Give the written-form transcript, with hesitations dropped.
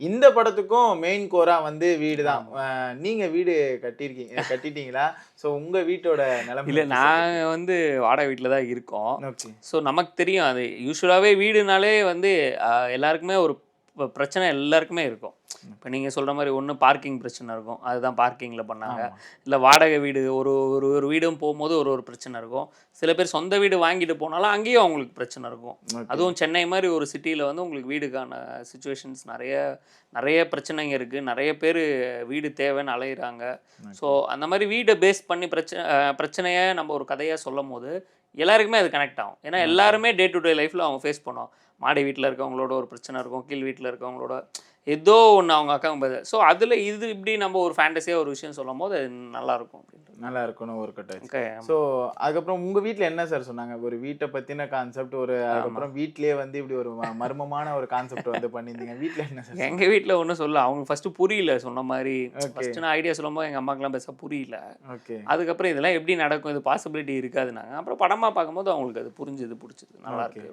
இந்த படத்துக்கும் மெயின் கோரா வந்து வீடு தான். நீங்க வீடு கட்டிட்டீங்களா? ஸோ உங்க வீட்டோட நிலைமை இல்ல எப்படி சார் இருக்கு? நாங்க வந்து வாடகை வீட்ல தான் இருக்கோம். ஓகே. ஸோ நமக்கு தெரியும் அது யூசுவலாவே வீடுனாலே வந்து எல்லாருக்குமே ஒரு பிரச்சனை எல்லாருக்குமே இருக்கும். இப்ப நீங்க சொல்ற மாரி ஒண்ணு பார்க்கிங் பிரச்சனை இருக்கும். அதுதான் பார்க்கிங்ல பண்ணாங்க. ஆமா. இல்ல வாடகை வீடு ஒரு ஒரு ஒரு வீடும் போம்போது ஒரு ஒரு பிரச்சனை இருக்கும். சில பேர் சொந்த வீடு வாங்கிட்டு போனாலும் அங்கேயும் அவங்களுக்கு பிரச்சனை இருக்கும். ஓகே. அதுவும் சென்னை மாரி ஒரு சிட்டில வந்து உங்களுக்கு வீடுக்கான சிச்சுவேஷன்ஸ் நெறைய நெறைய பிரச்சனைங்க இருக்கு. நெறைய பேரு வீடு தேவைன்னு அலையுறாங்க. ஸோ அந்த மாரி வீட பேஸ் பண்ணி பிரச்சனைய நம்ம ஒரு கதையா சொல்லும்போது, எல்லாருக்குமே அது கனெக்ட் ஆகும். ஏன்னா ஓகே. எல்லாருமே டே டு டே லைஃப்ல அவங்க ஃபேஸ் பண்ணுவாங்க. மாடி வீட்ல இருக்கவங்களோட ஒரு பிரச்சனை இருக்கும். கீழ் வீட்ல இருக்கவங்களோட ஏதோ ஒண்ணு அவங்க அக்காங்க ஸோ அதில இது இப்படி நம்ம ஒரு ஃபேண்டஸியா ஒரு விஷயம் சொல்லும்போது அது நல்லாயிருக்கும் அப்படின்றது. நல்லா இருக்கணும் ஒரு கட்டாச்சு. ஓகே. ஸோ அதுக்கப்புறம் உங்க வீட்ல என்ன சார் சொன்னாங்க? ஒரு வீட்ட பத்தின கான்செப்ட் ஆமா. அதுக்கப்புறம் வீட்லயே வந்து இப்படி ஒரு மர்மமான ஒரு கான்செப்ட் வந்து பண்ணியிருந்தீங்க. வீட்ல என்ன சார் எங்க சொன்னாங்க? வீட்ல ஒண்ணும் சொல்லல. அவங்க ஃபர்ஸ்ட்டு புரியல சொன்ன மாரி. ஓகே. ஃபர்ஸ்ட்டு நான் ஐடியா சொல்லும்போது எங்க அம்மாக்குலாம் பெருசா புரியல. ஓகே. அதுக்கப்புறம் இதெல்லாம் எப்படி நடக்கும்? இது பாசிபிலிட்டி இருக்காதுன்னாங்க. அப்புறம் படமா பார்க்கும்போது அவங்களுக்கு அது புரிஞ்சது, புடிச்சது. ஓகே. நல்லாயிருக்கு.